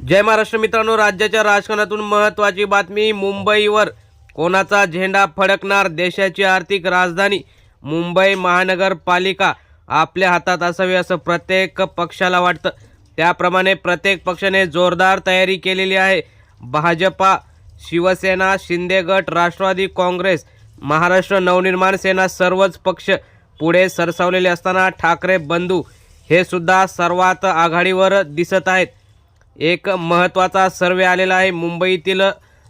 जय महाराष्ट्र मित्रांनो, राज्याच्या राजकारणातून महत्त्वाची बातमी। मुंबईवर कोणाचा झेंडा फडकणार? देशाची आर्थिक राजधानी मुंबई महानगरपालिका आपल्या हातात असावी असं प्रत्येक पक्षाला वाटतं। त्याप्रमाणे प्रत्येक पक्षाने जोरदार तयारी केलेली आहे। भाजपा, शिवसेना, शिंदे गट, राष्ट्रवादी काँग्रेस, महाराष्ट्र नवनिर्माण सेना सर्वच पक्ष पुढे सरसावलेले असताना ठाकरे बंधू हे सुद्धा सर्वात आघाडीवर दिसत आहेत। एक महत्त्वाचा सर्वे आलेला आहे मुंबईतील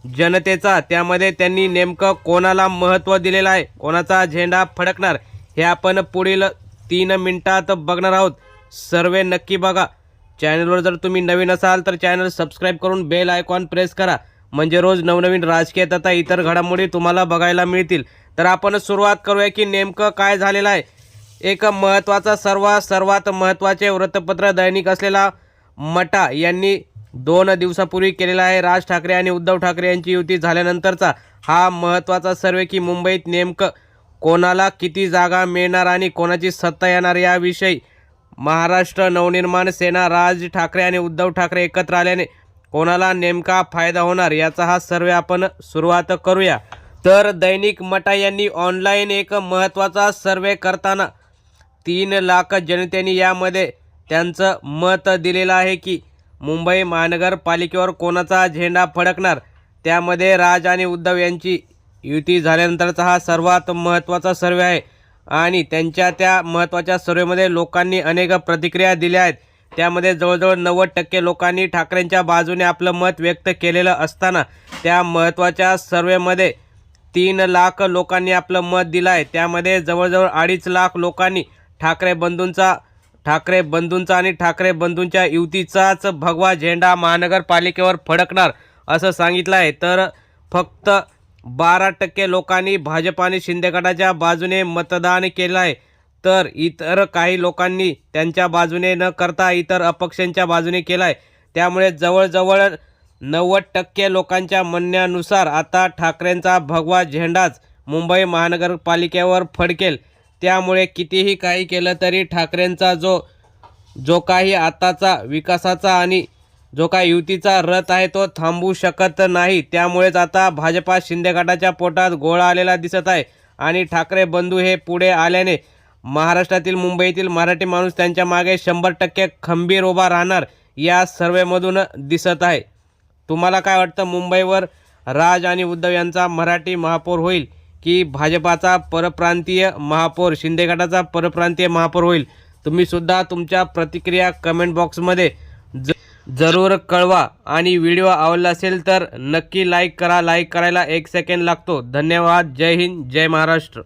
जनतेचा, त्यामध्ये त्यांनी नेमकं कोणाला महत्त्व दिलेलं आहे, कोणाचा झेंडा फडकणार हे आपण पुढील 3 मिनिटात बघणार आहोत। सर्वे नक्की बघा। चॅनलवर जर तुम्ही नवीन असाल तर चॅनल सबस्क्राइब करून बेल आयकॉन प्रेस करा, म्हणजे रोज नवनवीन राजकीय तथा इतर घडामोडी तुम्हाला बघायला मिळतील। तर आपण सुरुवात करूया की नेमकं काय झालेलं आहे। एक महत्त्वाचा सर्वात महत्त्वाचे वृत्तपत्र दैनिक असलेला मटा यांनी 2 दिवसापूर्वी केलेला आहे। राज ठाकरे आणि उद्धव ठाकरे यांची युती झाल्यानंतरचा हा महत्त्वाचा सर्वे की मुंबईत नेमकं कोणाला किती जागा मिळणार आणि कोणाची सत्ता येणार याविषयी महाराष्ट्र नवनिर्माण सेना, राज ठाकरे आणि उद्धव ठाकरे एकत्र आल्याने कोणाला नेमका फायदा होणार याचा हा सर्वे आपण सुरुवात करूया। तर दैनिक मटा यांनी ऑनलाईन एक महत्त्वाचा सर्वे करताना 3 लाख जनतेने यामध्ये त्यांचं मत दिलेलं आहे की मुंबई महानगरपालिकेवर कोणाचा झेंडा फडकणार। त्यामध्ये राज आणि उद्धव यांची युती झाल्यानंतरचा हा सर्वात महत्त्वाचा सर्वे आहे आणि त्यांच्या त्या महत्त्वाच्या सर्वेमध्ये लोकांनी अनेक प्रतिक्रिया दिल्या आहेत। त्यामध्ये जवळजवळ 90% लोकांनी ठाकरेंच्या बाजूने आपलं मत व्यक्त केलेलं असताना त्या महत्त्वाच्या सर्वेमध्ये 3 लाख लोकांनी आपलं मत दिलं आहे। त्यामध्ये जवळजवळ 2.5 लाख लोकांनी ठाकरे बंधूंचा आणि ठाकरे बंधूंच्या युतीचाच भगवा झेंडा महानगरपालिकेवर फडकणार असं सांगितलं आहे। तर फक्त 12% लोकांनी भाजप आणि शिंदे गटाच्या बाजूने मतदान केलं आहे। तर इतर काही लोकांनी त्यांच्या बाजूने न करता इतर अपक्षांच्या बाजूने केलं आहे। त्यामुळे जवळजवळ 90% लोकांच्या म्हणण्यानुसार आता ठाकरेंचा भगवा झेंडाच मुंबई महानगरपालिकेवर फडकेल। त्यामुळे कितीही काही केलं तरी ठाकरेंचा जो काही आताचा विकासाचा आणि जो काही युतीचा रथ आहे तो थांबू शकत नाही। त्यामुळेच आता भाजपा शिंदे गटाच्या पोटात गोळा आलेला दिसत आहे आणि ठाकरे बंधू हे पुढे आल्याने महाराष्ट्रातील, मुंबईतील मराठी माणूस त्यांच्या मागे 100% खंबीर उभा राहणार या सर्वेमधून दिसत आहे। तुम्हाला काय वाटतं, मुंबईवर राज आणि उद्धव यांचा मराठी महापौर होईल की भाजपाचा परप्रांतीय महापौर, शिंदे गटाचा परप्रांतीय महापौर होईल? तुम्ही सुद्धा तुमच्या प्रतिक्रिया कमेंट बॉक्समध्ये जरूर कळवा आणि व्हिडिओ आवडला असेल तर नक्की लाईक करा। लाईक करायला 1 सेकंड लागतो। धन्यवाद। जय हिंद, जय महाराष्ट्र।